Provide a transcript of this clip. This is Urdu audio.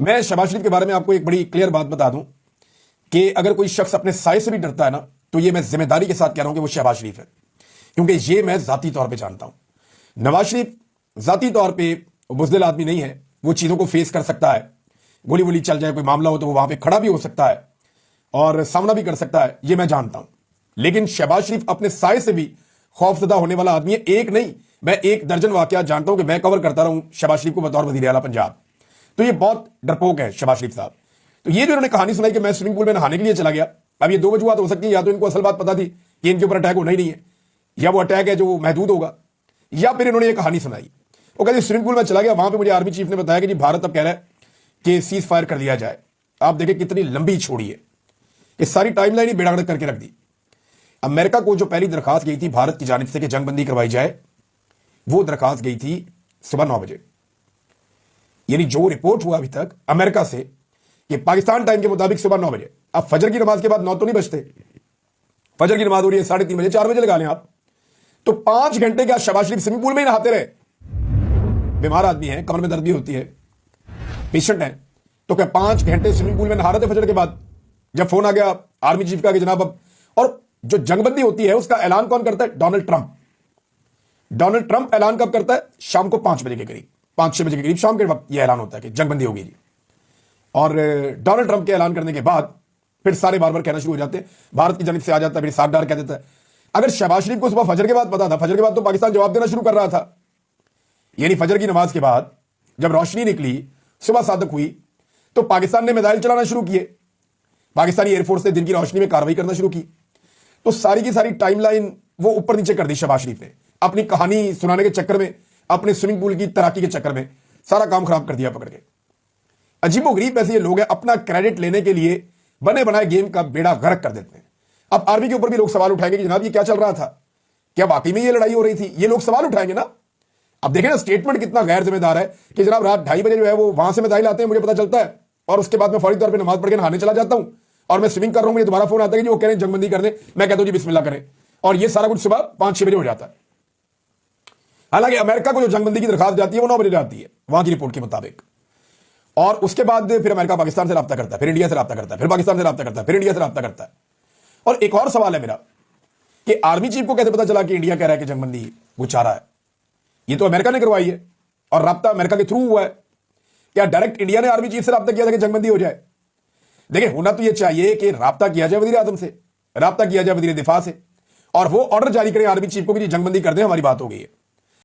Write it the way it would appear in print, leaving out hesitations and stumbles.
میں شہباز شریف کے بارے میں آپ کو ایک بڑی کلیئر بات بتا دوں کہ اگر کوئی شخص اپنے سائے سے بھی ڈرتا ہے نا تو یہ میں ذمہ داری کے ساتھ کہہ رہا ہوں کہ وہ شہباز شریف ہے، کیونکہ یہ میں ذاتی طور پہ جانتا ہوں۔ نواز شریف ذاتی طور پہ بزدل آدمی نہیں ہے، وہ چیزوں کو فیس کر سکتا ہے، گولی وولی چل جائے، کوئی معاملہ ہو تو وہ وہاں پہ کھڑا بھی ہو سکتا ہے اور سامنا بھی کر سکتا ہے، یہ میں جانتا ہوں۔ لیکن شہباز شریف اپنے سائے سے بھی خوف زدہ ہونے والا آدمی ہے۔ ایک نہیں، میں 1 درجن واقعات جانتا ہوں کہ میں کور کرتا رہا ہوں شہباز شریف کو بطور وزیر اعلیٰ پنجاب۔ تو یہ بہت ڈرپوک ہے شہباز شریف صاحب۔ تو یہ جو انہوں نے کہانی سنائی کہ میں سوئمنگ پول میں نہانے کے لیے چلا گیا، اب یہ 2 وجوہات ہو سکتی ہیں، یا تو ان کو اصل بات پتا تھی کہ ان کے اوپر اٹیک ہونا ہی نہیں ہے، یا وہ اٹیک ہے جو محدود ہوگا، یا پھر انہوں نے یہ کہانی سنائی۔ وہ کہتے ہیں سوئمنگ پول میں چلا گیا، وہاں پہ مجھے آرمی چیف نے بتایا کہ جی بھارت اب کہہ رہا ہے کہ سیز فائر کر دیا جائے۔ آپ دیکھیں کتنی لمبی چھوڑی ہے، یہ ساری ٹائم لائن ہی بیڑا گرک کر کے رکھ دی۔ امریکہ کو جو پہلی درخواست گئی تھی بھارت کی جانب سے کہ جنگ بندی کروائی جائے، وہ درخواست گئی تھی صبح 9 بجے، یعنی جو رپورٹ ہوا ابھی تک امریکہ سے کہ پاکستان ٹائم کے مطابق صبح 9 بجے۔ اب فجر کی نماز کے بعد 9 تو نہیں بجتے، فجر کی نماز ہو رہی ہے 3:30 بجے، 4 بجے لگا لیں آپ، تو 5 گھنٹے کا شہباز شریف سوئمنگ پول میں ہی نہاتے رہے۔ بیمار آدمی ہے، کمر میں درد بھی ہوتی ہے، پیشنٹ ہے، تو کہ 5 گھنٹے سوئمنگ پول میں نہا رہے تھے فجر کے بعد۔ جب فون آ گیا آرمی چیف کا کہ جناب اب، اور جو جنگ بندی ہوتی ہے اس کا اعلان کون کرتا ہے؟ Donald Trump. ڈونلڈ ٹرمپ اعلان کب کرتا ہے؟ شام کو 5 بجے کے قریب، 5-6 بجے کے قریب شام کے وقت یہ اعلان ہوتا ہے کہ جنگ بندی ہوگی جی۔ اور ڈونلڈ ٹرمپ کے اعلان کرنے کے بعد پھر سارے بار بار کہنا شروع ہو جاتے ہیں، بھارت کی جانب سے آ جاتا ہے، پھر ساکھ ڈار کہہ دیتا ہے۔ اگر شہباز شریف کو صبح فجر کے بعد پتا تھا، فجر کے بعد تو پاکستان جواب دینا شروع کر رہا تھا، یعنی فجر کی نماز کے بعد جب روشنی نکلی، صبح صادق ہوئی، تو پاکستان نے میزائل چلانا شروع کیے، پاکستانی ایئر فورس نے دن کی روشنی میں کاروائی کرنا شروع کی۔ تو ساری کی ساری ٹائم لائن وہ اوپر نیچے کر دی شہباز شریف نے، اپنی کہانی سنانے کے چکر میں، اپنے سوئمنگ پول کی تیراکی کے چکر میں سارا کام خراب کر دیا پکڑ کے۔ عجیب و غریب ایسے یہ لوگ ہیں، اپنا کریڈٹ لینے کے لیے بنے بنائے گیم کا بیڑا غرق کر دیتے ہیں۔ اب آرمی کے اوپر بھی لوگ سوال اٹھائیں گے کہ جناب یہ کیا چل رہا تھا، کیا واقعی میں یہ لڑائی ہو رہی تھی؟ یہ لوگ سوال اٹھائیں گے نا۔ اب دیکھیں نا اسٹیٹمنٹ کتنا غیر ذمہ دار ہے کہ جناب رات 2:30 بجے جو ہے وہ وہاں سے میزائل آتے ہیں، مجھے پتا چلتا ہے، اور اس کے بعد میں فوری طور پہ نماز پڑھ کے نہانے چلا جاتا ہوں، اور میں سوئمنگ کر رہا ہوں، مجھے دوبارہ فون آتا ہے کہ وہ کہہ رہے ہیں جنگ بندی کر دیں، میں کہتا ہوں جی بسم اللہ کریں، اور یہ سارا کچھ صبح 5-6 بجے ہو جاتا ہے۔ حالانکہ امریکہ کو جو جنگ بندی کی درخواست جاتی ہے وہ 9 بجے جاتی ہے وہاں کی رپورٹ کے مطابق، اور اس کے بعد پھر امریکہ پاکستان سے رابطہ کرتا ہے، پھر انڈیا سے رابطہ کرتا ہے، پھر پاکستان سے رابطہ کرتا ہے، پھر انڈیا سے رابطہ کرتا ہے۔ اور ایک اور سوال ہے میرا کہ آرمی چیف کو کیسے پتا چلا کہ انڈیا کہہ رہا ہے کہ جنگ بندی وہ چاہ رہا ہے؟ یہ تو امریکہ نے کروائی ہے اور رابطہ امریکہ کے تھرو ہوا ہے، کیا ڈائریکٹ انڈیا نے آرمی چیف سے رابطہ کیا تھا کہ جنگ بندی ہو جائے؟ دیکھیں ہونا تو یہ چاہیے کہ رابطہ کیا جائے وزیر اعظم سے، رابطہ کیا جائے وزیر دفاع سے، اور وہ آرڈر جاری کریں آرمی چیف کو کہ جنگ بندی کر دیں، ہماری بات ہو گئی ہے۔